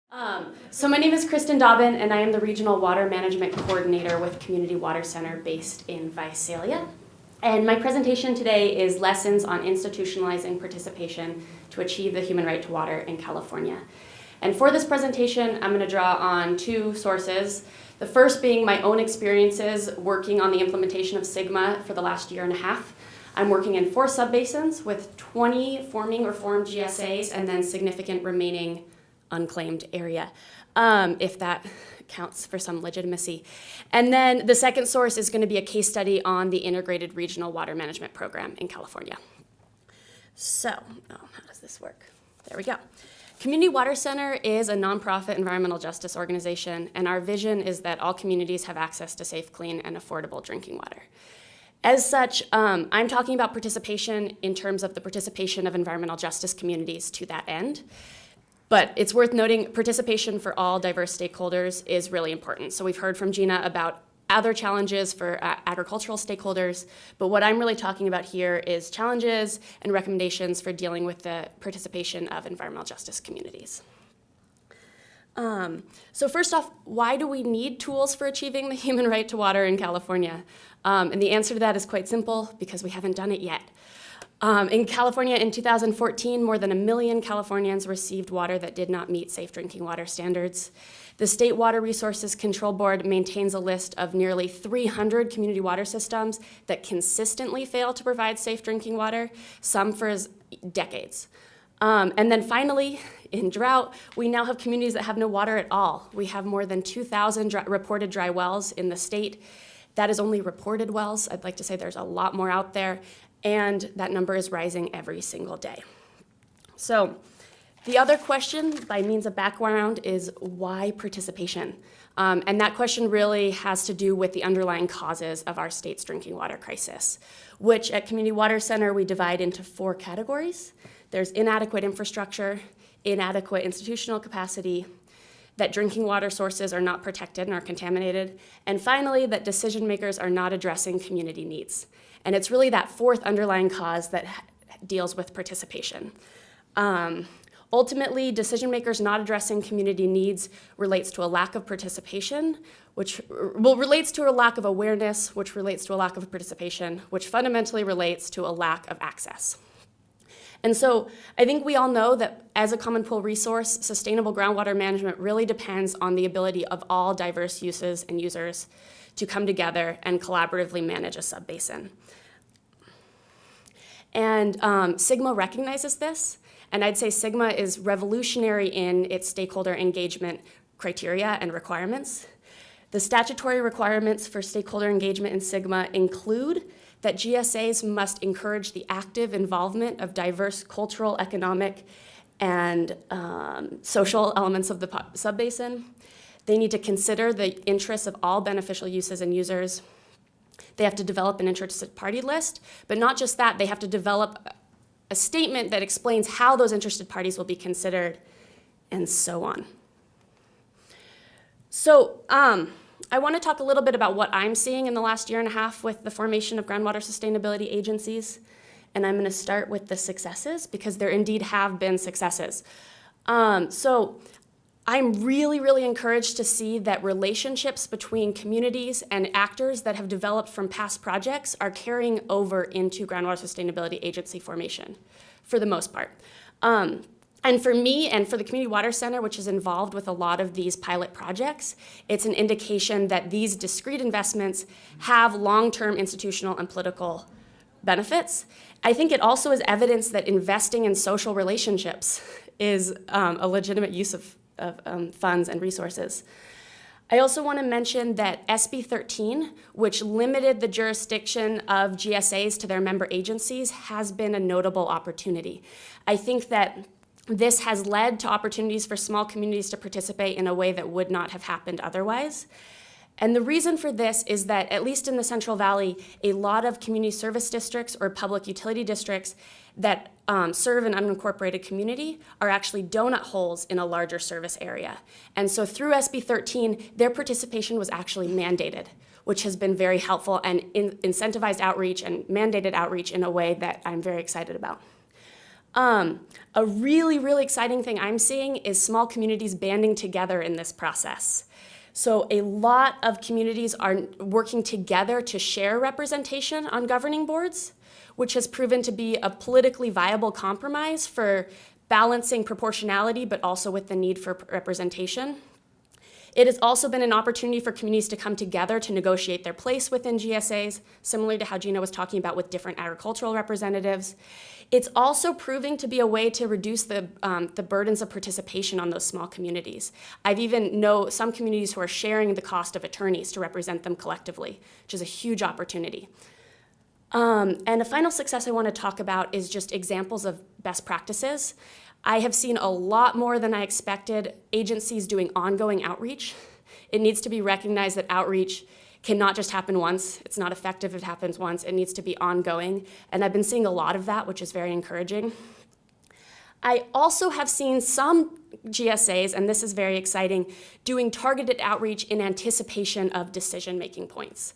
So my name is Kristin Dobbin, and I am the Regional Water Management Coordinator with Community Water Center based in Visalia. And my presentation today is Lessons on Institutionalizing Participation to Achieve the Human Right to Water in California. And for this presentation, I'm going to draw on two sources. The first being my own experiences working on the implementation of SGMA for the last year and a half. I'm working in 4 subbasins with 20 forming or formed GSAs and then significant remaining unclaimed area, if that counts for some legitimacy. And then the second source is going to be a case study on the Integrated Regional Water Management Program in California. So, how does this work? There we go. Community Water Center is a nonprofit environmental justice organization, and our vision is that all communities have access to safe, clean, and affordable drinking water. As such, I'm talking about participation in terms of the participation of environmental justice communities to that end. But it's worth noting participation for all diverse stakeholders is really important. So we've heard from Gina about other challenges for agricultural stakeholders, but what I'm really talking about here is challenges and recommendations for dealing with the participation of environmental justice communities. So first off, why do we need tools for achieving the human right to water in California? And the answer to that is quite simple, because we haven't done it yet. In California in 2014, more than 1 million Californians received water that did not meet safe drinking water standards. The State Water Resources Control Board maintains a list of nearly 300 community water systems that consistently fail to provide safe drinking water, some for decades. And then finally, in drought, we now have communities that have no water at all. We have more than 2,000 reported dry wells in the state. That is only reported wells. I'd like to say there's a lot more out there. And that number is rising every single day. So the other question, by means of background, is why participation? And that question really has to do with the underlying causes of our state's drinking water crisis, which at Community Water Center we divide into 4 categories. There's inadequate infrastructure, inadequate institutional capacity, that drinking water sources are not protected and are contaminated, and finally, that decision makers are not addressing community needs. And it's really that 4th underlying cause that deals with participation. Ultimately, decision makers not addressing community needs relates to a lack of participation, which relates to a lack of awareness, which relates to a lack of participation, which fundamentally relates to a lack of access. And so I think we all know that as a common pool resource, sustainable groundwater management really depends on the ability of all diverse uses and users to come together and collaboratively manage a subbasin. And SGMA recognizes this, and I'd say SGMA is revolutionary in its stakeholder engagement criteria and requirements. The statutory requirements for stakeholder engagement in SGMA include that GSAs must encourage the active involvement of diverse cultural, economic, and social elements of the subbasin. They need to consider the interests of all beneficial uses and users. They have to develop an interested party list, but not just that, they have to develop a statement that explains how those interested parties will be considered, and so on. So I want to talk a little bit about what I'm seeing in the last year and a half with the formation of groundwater sustainability agencies, and I'm going to start with the successes, because there indeed have been successes. So I'm really, really encouraged to see that relationships between communities and actors that have developed from past projects are carrying over into groundwater sustainability agency formation, for the most part. And for me and for the Community Water Center, which is involved with a lot of these pilot projects, it's an indication that these discrete investments have long-term institutional and political benefits. I think it also is evidence that investing in social relationships is a legitimate use of funds and resources. I also want to mention that SB 13, which limited the jurisdiction of GSAs to their member agencies, has been a notable opportunity. I think that this has led to opportunities for small communities to participate in a way that would not have happened otherwise. And the reason for this is that, at least in the Central Valley, a lot of community service districts or public utility districts that serve an unincorporated community are actually donut holes in a larger service area. And so through SB 13, their participation was actually mandated, which has been very helpful and incentivized outreach and mandated outreach in a way that I'm very excited about. A really, really exciting thing I'm seeing is small communities banding together in this process. So a lot of communities are working together to share representation on governing boards, which has proven to be a politically viable compromise for balancing proportionality, but also with the need for representation. It has also been an opportunity for communities to come together to negotiate their place within GSAs, similar to how Gina was talking about with different agricultural representatives. It's also proving to be a way to reduce the burdens of participation on those small communities. I've even know some communities who are sharing the cost of attorneys to represent them collectively, which is a huge opportunity. And a final success I want to talk about is just examples of best practices. I have seen a lot more than I expected agencies doing ongoing outreach. It needs to be recognized that outreach cannot just happen once. It's not effective if it happens once. It needs to be ongoing. And I've been seeing a lot of that, which is very encouraging. I also have seen some GSAs, and this is very exciting, doing targeted outreach in anticipation of decision-making points.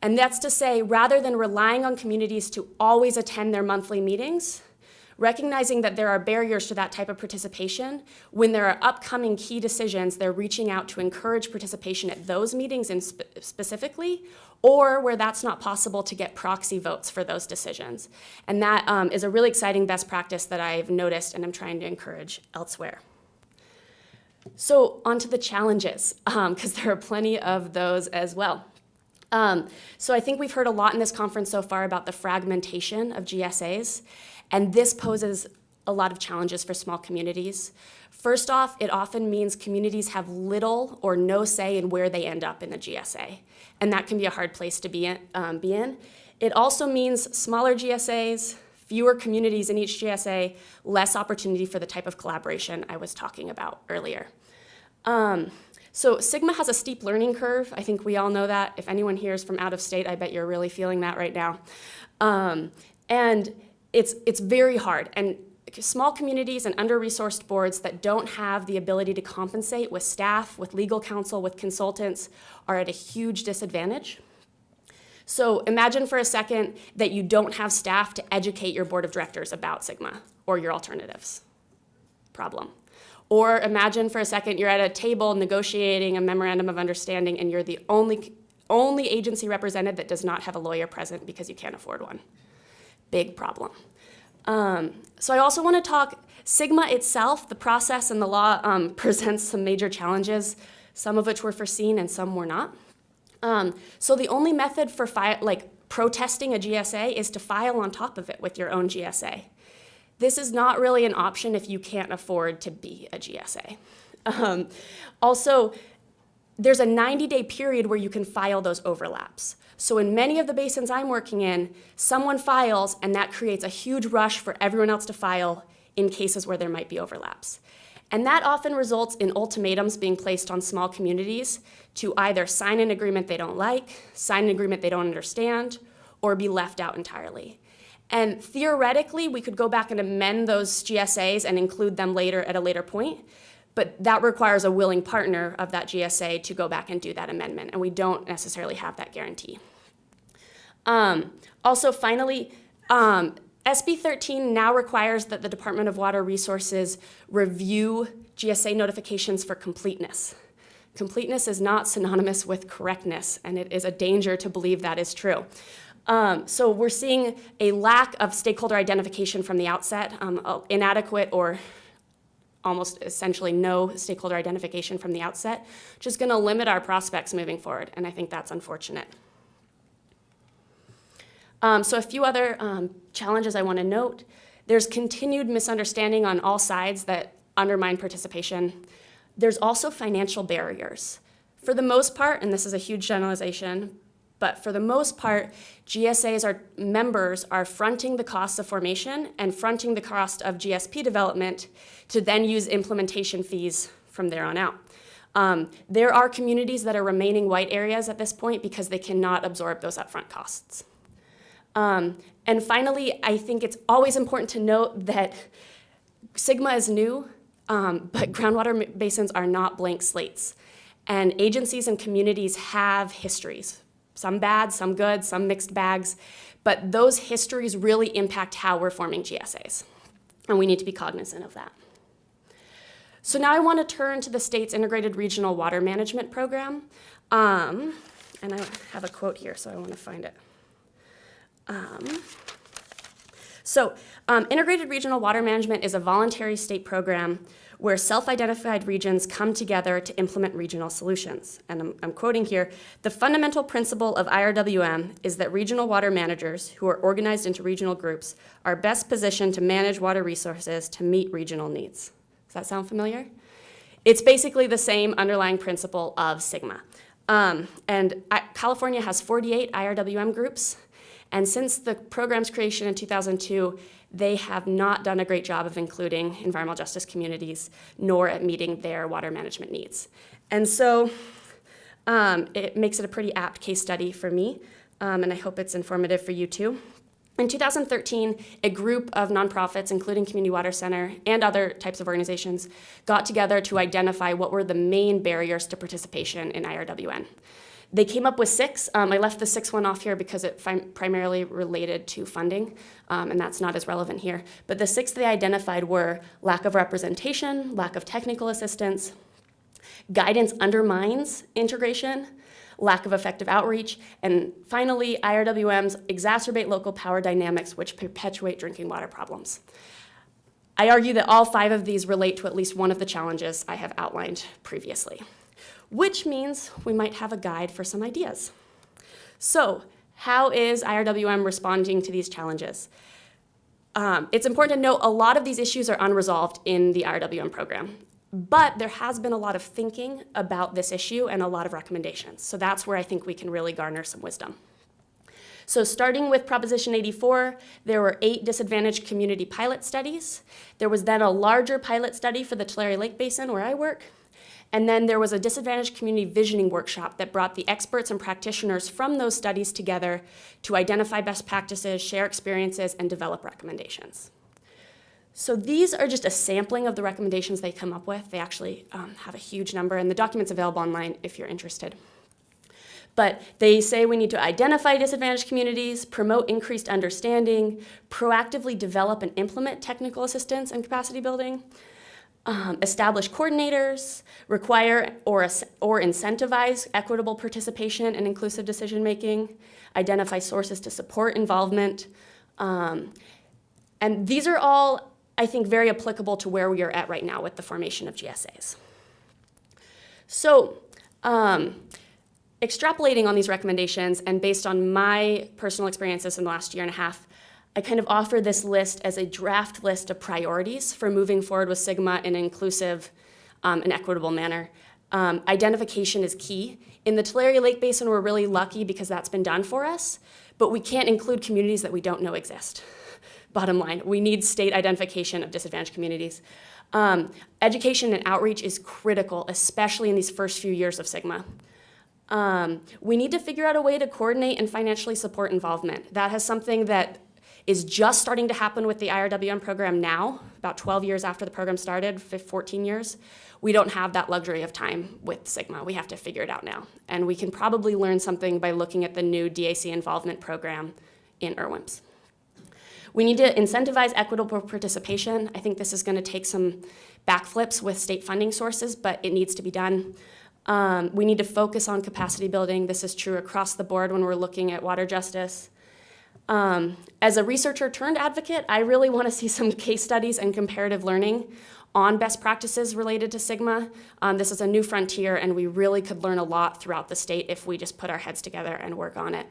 And that's to say, rather than relying on communities to always attend their monthly meetings, recognizing that there are barriers to that type of participation, when there are upcoming key decisions, they're reaching out to encourage participation at those meetings specifically, or where that's not possible, to get proxy votes for those decisions. And that is a really exciting best practice that I've noticed and I'm trying to encourage elsewhere. So onto the challenges, because there are plenty of those as well. So I think we've heard a lot in this conference so far about the fragmentation of GSAs, and this poses a lot of challenges for small communities. First off, it often means communities have little or no say in where they end up in the GSA, and that can be a hard place to be in. It also means smaller GSAs, fewer communities in each GSA, less opportunity for the type of collaboration I was talking about earlier. So Sigma has a steep learning curve. I think we all know that. If anyone here is from out of state, I bet you're really feeling that right now. And it's very hard. And small communities and under-resourced boards that don't have the ability to compensate with staff, with legal counsel, with consultants, are at a huge disadvantage. So imagine for a second that you don't have staff to educate your board of directors about Sigma or your alternatives. Problem. Or imagine for a second you're at a table negotiating a memorandum of understanding and you're the only agency represented that does not have a lawyer present because you can't afford one. Big problem. So I also want to talk, Sigma itself, the process and the law presents some major challenges, some of which were foreseen and some were not. So the only method for protesting a GSA is to file on top of it with your own GSA. This is not really an option if you can't afford to be a GSA. Also, there's a 90-day period where you can file those overlaps. So in many of the basins I'm working in, someone files and that creates a huge rush for everyone else to file in cases where there might be overlaps. And that often results in ultimatums being placed on small communities to either sign an agreement they don't like, sign an agreement they don't understand, or be left out entirely. And theoretically, we could go back and amend those GSAs and include them later at a later point, but that requires a willing partner of that GSA to go back and do that amendment, and we don't necessarily have that guarantee. Also, finally, SB 13 now requires that the Department of Water Resources review GSA notifications for completeness. Completeness is not synonymous with correctness, and it is a danger to believe that is true. So we're seeing a lack of stakeholder identification from the outset, inadequate or almost essentially no stakeholder identification from the outset, which is going to limit our prospects moving forward, and I think that's unfortunate. So a few other challenges I want to note. There's continued misunderstanding on all sides that undermine participation. There's also financial barriers. For the most part, and this is a huge generalization, but for the most part, GSAs members are fronting the costs of formation and fronting the cost of GSP development to then use implementation fees from there on out. There are communities that are remaining white areas at this point because they cannot absorb those upfront costs. And finally, I think it's always important to note that Sigma is new, but groundwater basins are not blank slates. And agencies and communities have histories, some bad, some good, some mixed bags, but those histories really impact how we're forming GSAs. and we need to be cognizant of that. So now I want to turn to the state's Integrated Regional Water Management Program. And I have a quote here, so I want to find it. Integrated Regional Water Management is a voluntary state program where self-identified regions come together to implement regional solutions. And I'm quoting here, "The fundamental principle of IRWM is that regional water managers, who are organized into regional groups, are best positioned to manage water resources to meet regional needs." Does that sound familiar? It's basically the same underlying principle of SGMA. California has 48 IRWM groups, and since the program's creation in 2002, they have not done a great job of including environmental justice communities, nor at meeting their water management needs. And so it makes it a pretty apt case study for me, and I hope it's informative for you too. In 2013, a group of nonprofits, including Community Water Center and other types of organizations, got together to identify what were the main barriers to participation in IRWN. They came up with 6. I left the 6th one off here because it primarily related to funding, and that's not as relevant here. But the 6 they identified were lack of representation, lack of technical assistance, guidance undermines integration, lack of effective outreach, and finally, IRWMs exacerbate local power dynamics which perpetuate drinking water problems. I argue that all 5 of these relate to at least one of the challenges I have outlined previously, which means we might have a guide for some ideas. So, how is IRWM responding to these challenges? It's important to note a lot of these issues are unresolved in the IRWM program. But there has been a lot of thinking about this issue and a lot of recommendations. So that's where I think we can really garner some wisdom. So starting with Proposition 84, there were 8 disadvantaged community pilot studies. There was then a larger pilot study for the Tulare Lake Basin where I work. And then there was a disadvantaged community visioning workshop that brought the experts and practitioners from those studies together to identify best practices, share experiences, and develop recommendations. So these are just a sampling of the recommendations they come up with. They actually have a huge number, and the document's available online if you're interested. But they say we need to identify disadvantaged communities, promote increased understanding, proactively develop and implement technical assistance and capacity building, establish coordinators, require or incentivize equitable participation and inclusive decision-making, identify sources to support involvement. And these are all, I think, very applicable to where we are at right now with the formation of GSAs. So, extrapolating on these recommendations and based on my personal experiences in the last year and a half, I kind of offer this list as a draft list of priorities for moving forward with SGMA in an inclusive and equitable manner. Identification is key. In the Tulare Lake Basin, we're really lucky because that's been done for us, but we can't include communities that we don't know exist. Bottom line, we need state identification of disadvantaged communities. Education and outreach is critical, especially in these first few years of SGMA. We need to figure out a way to coordinate and financially support involvement. That has something that is just starting to happen with the IRWM program now, about 12 years after the program started, 14 years. We don't have that luxury of time with SGMA. We have to figure it out now. And we can probably learn something by looking at the new DAC involvement program in IRWMs. We need to incentivize equitable participation. I think this is going to take some backflips with state funding sources, but it needs to be done. We need to focus on capacity building. This is true across the board when we're looking at water justice. As a researcher turned advocate, I really want to see some case studies and comparative learning on best practices related to SGMA. This is a new frontier, and we really could learn a lot throughout the state if we just put our heads together and work on it.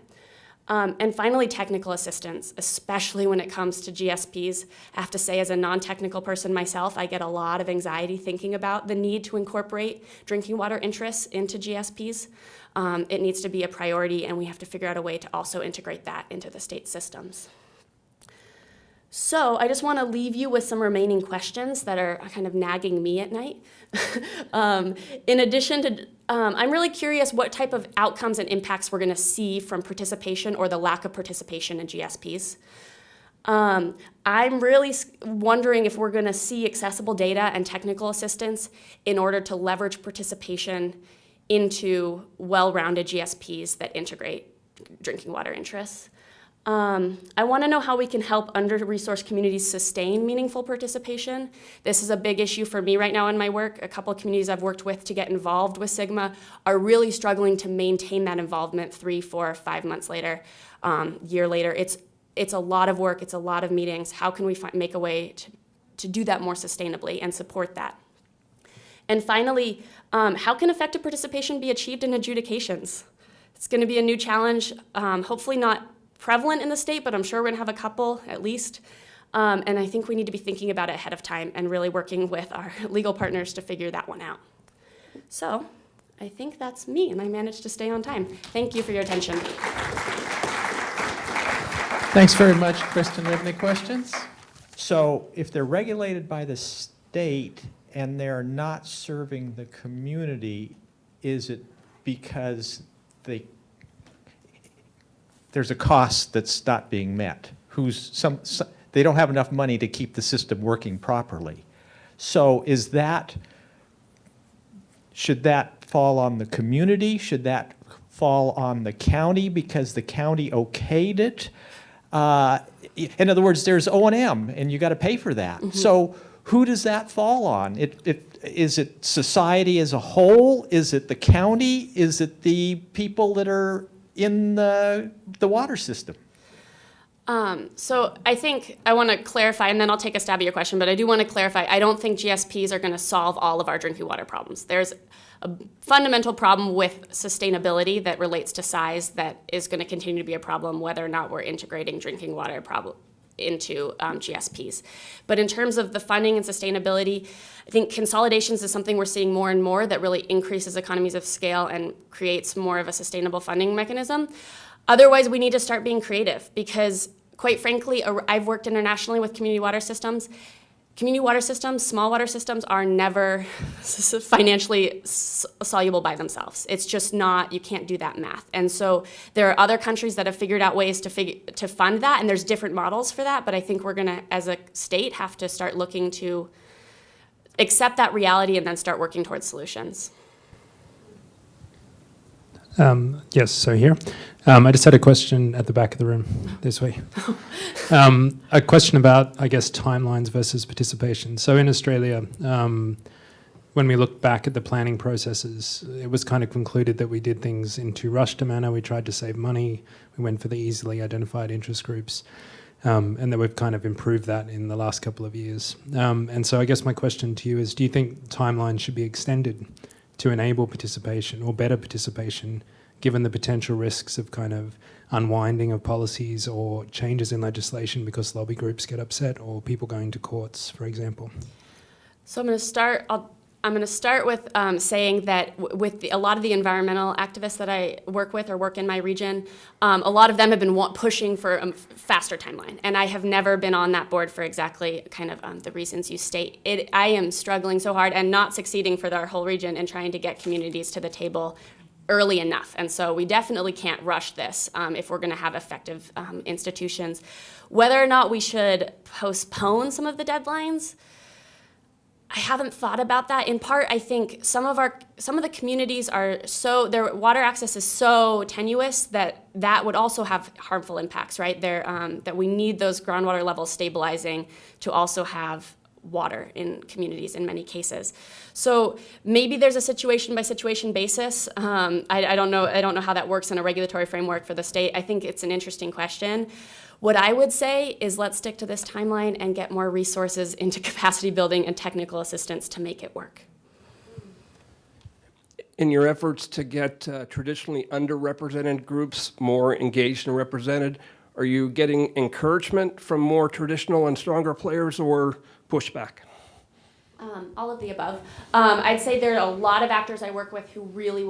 And finally, technical assistance, especially when it comes to GSPs. I have to say, as a non-technical person myself, I get a lot of anxiety thinking about the need to incorporate drinking water interests into GSPs. It needs to be a priority, and we have to figure out a way to also integrate that into the state systems. So I just want to leave you with some remaining questions that are kind of nagging me at night. In addition to, I'm really curious what type of outcomes and impacts we're going to see from participation or the lack of participation in GSPs. I'm really wondering if we're going to see accessible data and technical assistance in order to leverage participation into well-rounded GSPs that integrate drinking water interests. I want to know how we can help under-resourced communities sustain meaningful participation. This is a big issue for me right now in my work. A couple of communities I've worked with to get involved with SGMA are really struggling to maintain that involvement 3, 4, 5 months later, year later. It's a lot of work, it's a lot of meetings. How can we make a way to do that more sustainably and support that? And finally, how can effective participation be achieved in adjudications? It's going to be a new challenge, hopefully not prevalent in the state, but I'm sure we're going to have a couple at least. And I think we need to be thinking about it ahead of time and really working with our legal partners to figure that one out. So I think that's me, and I managed to stay on time. Thank you for your attention. Thanks very much, Kristin. Do you have any questions? So if they're regulated by the state and they're not serving the community, is it because there's a cost that's not being met? They don't have enough money to keep the system working properly. So should that fall on the community? Should that fall on the county because the county okayed it? In other words, there's O&M, and you got to pay for that. Mm-hmm. So who does that fall on? Is it society as a whole? Is it the county? Is it the people that are in the water system? So I think I want to clarify, and then I'll take a stab at your question, but I do want to clarify, I don't think GSPs are going to solve all of our drinking water problems. There's a fundamental problem with sustainability that relates to size that is going to continue to be a problem whether or not we're integrating drinking water into GSPs. But in terms of the funding and sustainability, I think consolidations is something we're seeing more and more that really increases economies of scale and creates more of a sustainable funding mechanism. Otherwise, we need to start being creative because, quite frankly, I've worked internationally with community water systems. Community water systems, small water systems, are never financially soluble by themselves. It's just not, you can't do that math. And so there are other countries that have figured out ways to fund that, and there's different models for that, but I think we're gonna, as a state, have to start looking to accept that reality and then start working towards solutions. Yes, so here. I just had a question at the back of the room, this way. A question about, I guess, timelines versus participation. So in Australia, when we look back at the planning processes, it was kind of concluded that we did things in too rushed a manner. We tried to save money. We went for the easily identified interest groups. And that we've kind of improved that in the last couple of years. And so I guess my question to you is, do you think timelines should be extended to enable participation or better participation, given the potential risks of kind of unwinding of policies or changes in legislation because lobby groups get upset or people going to courts, for example? So I'm going to start with saying that with a lot of the environmental activists that I work with or work in my region, a lot of them have been pushing for a faster timeline. And I have never been on that board for exactly kind of the reasons you state. I am struggling so hard and not succeeding for our whole region in trying to get communities to the table early enough. And so we definitely can't rush this if we're going to have effective institutions. Whether or not we should postpone some of the deadlines, I haven't thought about that. In part, I think some of the communities their water access is so tenuous that would also have harmful impacts, right? That we need those groundwater levels stabilizing to also have water in communities in many cases. So maybe there's a situation by situation basis. I don't know how that works in a regulatory framework for the state. I think it's an interesting question. What I would say is let's stick to this timeline and get more resources into capacity building and technical assistance to make it work. In your efforts to get traditionally underrepresented groups more engaged and represented, are you getting encouragement from more traditional and stronger players or pushback? All of the above. I'd say there are a lot of actors I work with who really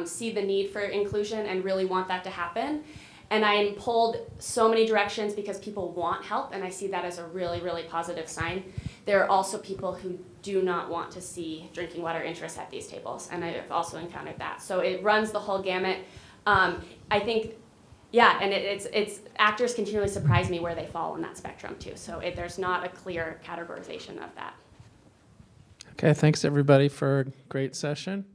see the need for inclusion and really want that to happen. And I am pulled so many directions because people want help, and I see that as a really, really positive sign. There are also people who do not want to see drinking water interests at these tables, and I've also encountered that. So it runs the whole gamut. I think, yeah, and it's actors continually surprise me where they fall on that spectrum too. So there's not a clear categorization of that. Okay, thanks everybody for a great session.